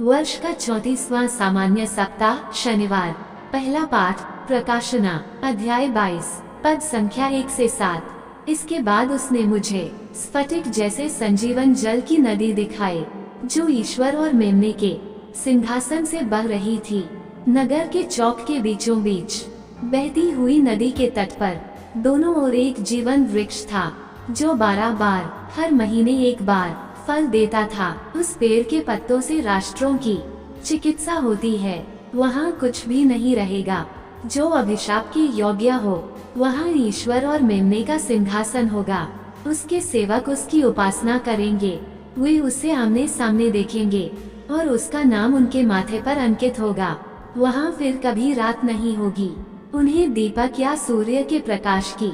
वर्ष का 34वां सामान्य सप्ताह, शनिवार। पहला पाठ, प्रकाशना अध्याय 22, पद संख्या 1 से 7। इसके बाद उसने मुझे स्फटिक जैसे संजीवन जल की नदी दिखाई, जो ईश्वर और मेमने के सिंहासन से बह रही थी। नगर के चौक के बीचों बीच बहती हुई नदी के तट पर दोनों ओर एक जीवन वृक्ष था, जो 12 बार हर महीने एक बार फल देता था। उस पेड़ के पत्तों से राष्ट्रों की चिकित्सा होती है। वहाँ कुछ भी नहीं रहेगा जो अभिशाप के योग्य हो। वहाँ ईश्वर और मेमने का सिंहासन होगा। उसके सेवक उसकी उपासना करेंगे। वे उसे आमने सामने देखेंगे और उसका नाम उनके माथे पर अंकित होगा। वहाँ फिर कभी रात नहीं होगी। उन्हें दीपक या सूर्य के प्रकाश की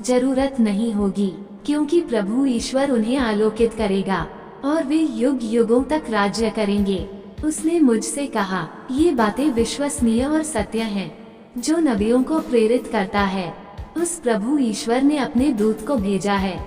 जरूरत नहीं होगी, क्योंकि प्रभु ईश्वर उन्हें आलोकित करेगा और वे युग युगों तक राज्य करेंगे। उसने मुझसे कहा, ये बातें विश्वसनीय और सत्य हैं, जो नबियों को प्रेरित करता है। उस प्रभु ईश्वर ने अपने दूत को भेजा है,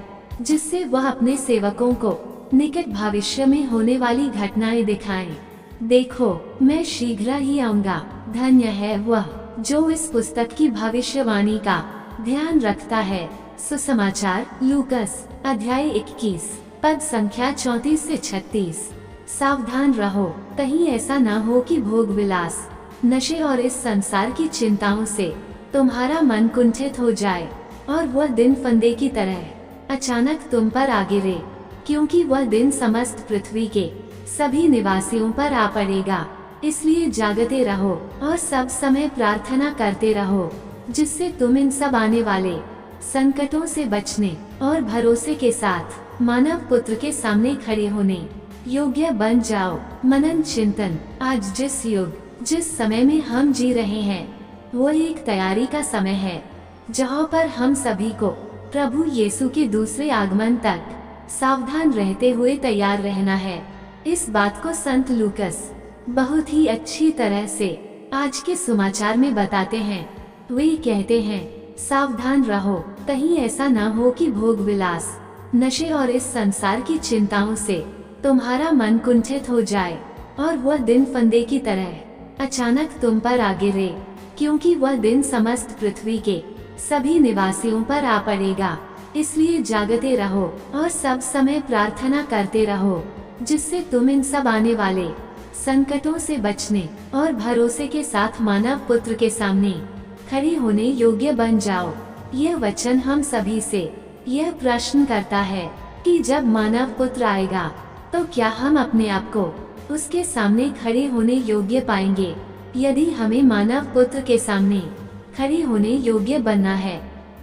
जिससे वह अपने सेवकों को निकट भविष्य में होने वाली घटनाएं दिखाएं। देखो, मैं शीघ्र ही आऊंगा। धन्य है वह जो इस पुस्तक की भविष्यवाणी का ध्यान रखता है। सुसमाचार, लूकस अध्याय 21, पद संख्या 34 से 36। सावधान रहो, कहीं ऐसा ना हो कि भोग विलास, नशे और इस संसार की चिंताओं से तुम्हारा मन कुंठित हो जाए और वह दिन फंदे की तरह अचानक तुम पर आ गिरे, क्योंकि वह दिन समस्त पृथ्वी के सभी निवासियों पर आ पड़ेगा। इसलिए जागते रहो और सब समय प्रार्थना करते रहो, जिससे तुम इन सब आने वाले संकटों से बचने और भरोसे के साथ मानव पुत्र के सामने खड़े होने योग्य बन जाओ। मनन चिंतन। आज जिस युग, जिस समय में हम जी रहे हैं, वो एक तैयारी का समय है, जहाँ पर हम सभी को प्रभु यीशु के दूसरे आगमन तक सावधान रहते हुए तैयार रहना है। इस बात को संत लूकस बहुत ही अच्छी तरह से आज के समाचार में बताते हैं। वे कहते हैं, सावधान रहो, कहीं ऐसा ना हो कि भोग विलास, नशे और इस संसार की चिंताओं से तुम्हारा मन कुंठित हो जाए और वह दिन फंदे की तरह अचानक तुम पर आ गिरे, क्योंकि वह दिन समस्त पृथ्वी के सभी निवासियों पर आ पड़ेगा। इसलिए जागते रहो और सब समय प्रार्थना करते रहो, जिससे तुम इन सब आने वाले संकटों से बचने और भरोसे के साथ मानव पुत्र के सामने खड़े होने योग्य बन जाओ। यह वचन हम सभी से यह प्रश्न करता है कि जब मानव पुत्र आएगा, तो क्या हम अपने आप को उसके सामने खड़े होने योग्य पाएंगे? यदि हमें मानव पुत्र के सामने खड़े होने योग्य बनना है,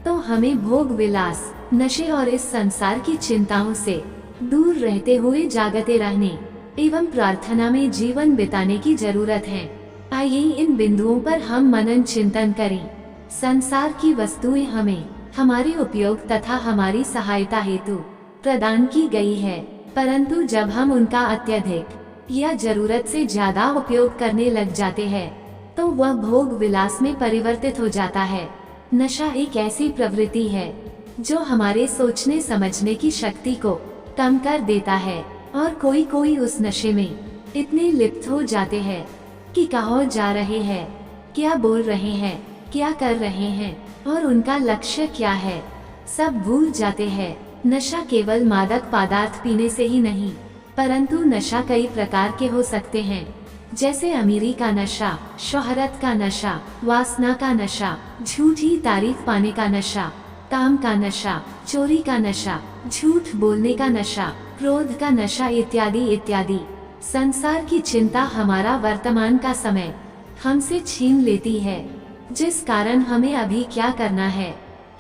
तो हमें भोग विलास, नशे और इस संसार की चिंताओं से दूर रहते हुए जागते रहने एवं प्रार्थना में जीवन बिताने की जरूरत है। आइए इन बिंदुओं पर हम मनन चिंतन करें। संसार की वस्तुएं हमें हमारे उपयोग तथा हमारी सहायता हेतु प्रदान की गई है, परंतु जब हम उनका अत्यधिक या जरूरत से ज्यादा उपयोग करने लग जाते हैं, तो वह भोग विलास में परिवर्तित हो जाता है। नशा एक ऐसी प्रवृत्ति है जो हमारे सोचने समझने की शक्ति को कम कर देता है, और कोई कोई उस नशे में इतने लिप्त हो जाते हैं कि कहाँ जा रहे हैं, क्या बोल रहे हैं, क्या कर रहे हैं और उनका लक्ष्य क्या है, सब भूल जाते हैं। नशा केवल मादक पदार्थ पीने से ही नहीं, परंतु नशा कई प्रकार के हो सकते हैं, जैसे अमीरी का नशा, शोहरत का नशा, वासना का नशा, झूठी तारीफ पाने का नशा, काम का नशा, चोरी का नशा, झूठ बोलने का नशा, क्रोध का नशा इत्यादि इत्यादि। संसार की चिंता हमारा वर्तमान का समय हमसे छीन लेती है, जिस कारण हमें अभी क्या करना है,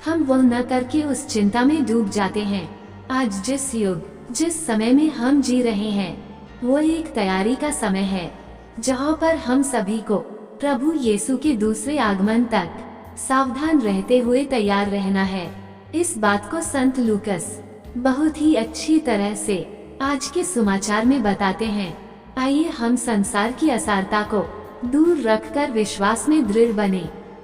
हम वह न करके उस चिंता में डूब जाते हैं। आज जिस युग, जिस समय में हम जी रहे हैं, वो एक तैयारी का समय है, जहाँ पर हम सभी को प्रभु यीशु के दूसरे आगमन तक सावधान रहते हुए तैयार रहना है। इस बात को संत लूकस बहुत ही अच्छी तरह से आज के समाचार में बताते हैं। आइए हम संसार की असारता को दूर रखकर विश्वास में दृढ़ बने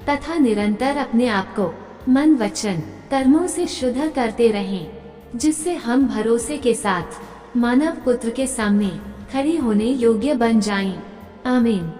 तथा निरंतर अपने आप को मन, वचन, कर्मों से शुद्ध करते रहें, जिससे हम भरोसे के साथ मानव पुत्र के सामने खड़ी होने योग्य बन जाएं। आमीन।